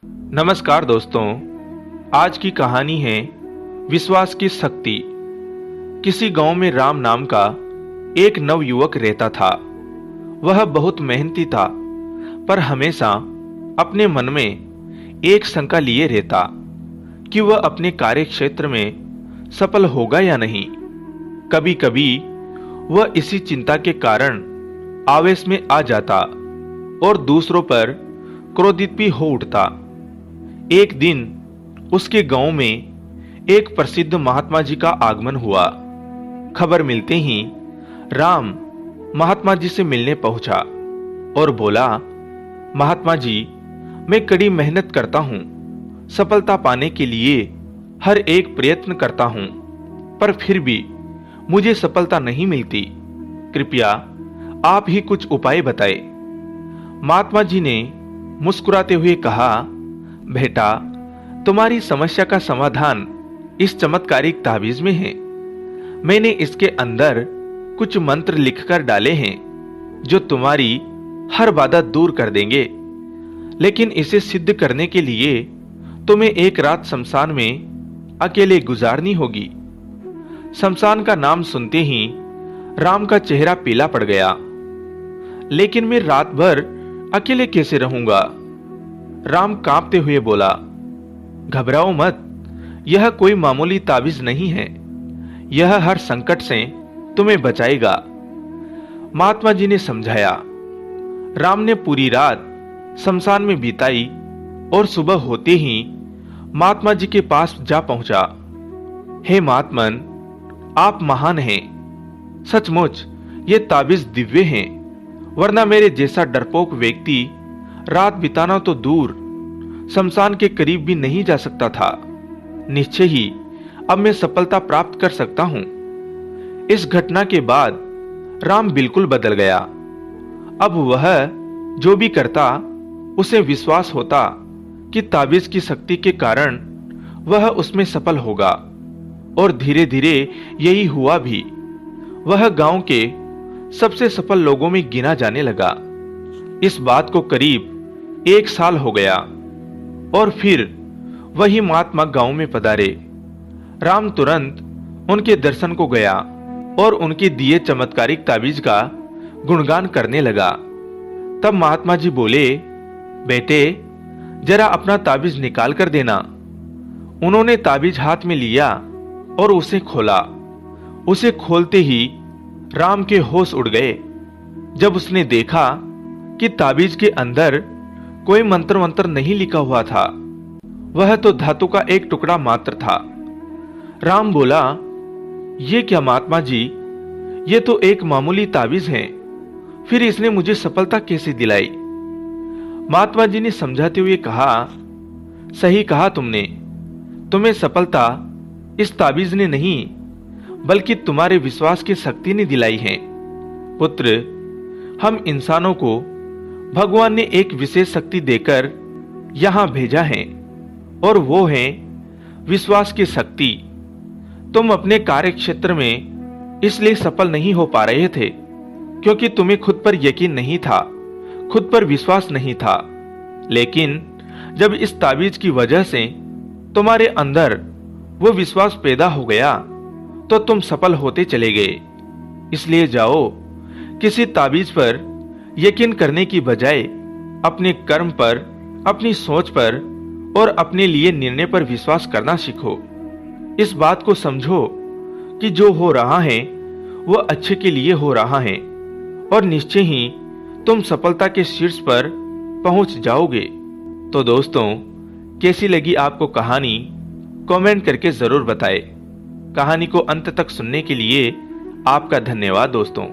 नमस्कार दोस्तों। आज की कहानी है विश्वास की शक्ति। किसी गांव में राम नाम का एक नवयुवक रहता था। वह बहुत मेहनती था, पर हमेशा अपने मन में एक शंका लिए रहता कि वह अपने कार्य क्षेत्र में सफल होगा या नहीं। कभी कभी वह इसी चिंता के कारण आवेश में आ जाता और दूसरों पर क्रोधित भी हो उठता। एक दिन उसके गांव में एक प्रसिद्ध महात्मा जी का आगमन हुआ। खबर मिलते ही राम महात्मा जी से मिलने पहुंचा और बोला, महात्मा जी, मैं कड़ी मेहनत करता हूं, सफलता पाने के लिए हर एक प्रयत्न करता हूं, पर फिर भी मुझे सफलता नहीं मिलती। कृपया आप ही कुछ उपाय बताएं। महात्मा जी ने मुस्कुराते हुए कहा, बेटा, तुम्हारी समस्या का समाधान इस चमत्कारिक ताबीज में है। मैंने इसके अंदर कुछ मंत्र लिखकर डाले हैं जो तुम्हारी हर बाधा दूर कर देंगे, लेकिन इसे सिद्ध करने के लिए तुम्हें एक रात शमशान में अकेले गुजारनी होगी। शमशान का नाम सुनते ही राम का चेहरा पीला पड़ गया। लेकिन मैं रात भर अकेले कैसे रहूंगा? राम कांपते हुए बोला, घबराओ मत, यह कोई मामूली ताबीज नहीं है। यह हर संकट से तुम्हें बचाएगा। महात्मा जी ने समझाया। राम ने पूरी रात शमशान में बिताई और सुबह होते ही महात्मा जी के पास जा पहुंचा। हे महात्मन, आप महान हैं। सचमुच ये ताबीज दिव्य हैं, वरना मेरे जैसा डरपोक व्यक्ति रात बिताना तो दूर, शमशान के करीब भी नहीं जा सकता था। निश्चय ही अब मैं सफलता प्राप्त कर सकता हूं। इस घटना के बाद राम बिल्कुल बदल गया। अब वह जो भी करता उसे विश्वास होता कि ताबीज की शक्ति के कारण वह उसमें सफल होगा, और धीरे धीरे यही हुआ भी। वह गांव के सबसे सफल लोगों में गिना जाने लगा। इस बात को करीब 1 साल हो गया और फिर वही महात्मा गांव में पधारे। राम तुरंत उनके दर्शन को गया और उनके दिए चमत्कारिक ताबीज का गुणगान करने लगा। तब महात्मा जी बोले, बेटे, जरा अपना ताबीज निकाल कर देना। उन्होंने ताबीज हाथ में लिया और उसे खोला। उसे खोलते ही राम के होश उड़ गए जब उसने देखा कि ताबीज के अंदर कोई मंत्र नहीं लिखा हुआ था। वह तो धातु का एक टुकड़ा मात्र था। राम बोला, ये क्या महात्मा जी, ये तो एक मामूली ताबीज है, फिर इसने मुझे सफलता कैसे दिलाई? महात्मा जी ने समझाते हुए कहा, सही कहा तुमने। तुम्हें सफलता इस ताबीज ने नहीं, बल्कि तुम्हारे विश्वास की शक्ति ने दिलाई है। पुत्र, हम इंसानों को भगवान ने एक विशेष शक्ति देकर यहां भेजा है, और वो है विश्वास की शक्ति। तुम अपने कार्य क्षेत्र में इसलिए सफल नहीं हो पा रहे थे क्योंकि तुम्हें खुद पर यकीन नहीं था, खुद पर विश्वास नहीं था। लेकिन जब इस ताबीज की वजह से तुम्हारे अंदर वो विश्वास पैदा हो गया तो तुम सफल होते चले गए। इसलिए जाओ, किसी ताबीज पर यकीन करने की बजाय अपने कर्म पर, अपनी सोच पर और अपने लिए निर्णय पर विश्वास करना सीखो। इस बात को समझो कि जो हो रहा है वह अच्छे के लिए हो रहा है, और निश्चय ही तुम सफलता के शीर्ष पर पहुंच जाओगे। तो दोस्तों, कैसी लगी आपको कहानी? कमेंट करके जरूर बताएं। कहानी को अंत तक सुनने के लिए आपका धन्यवाद दोस्तों।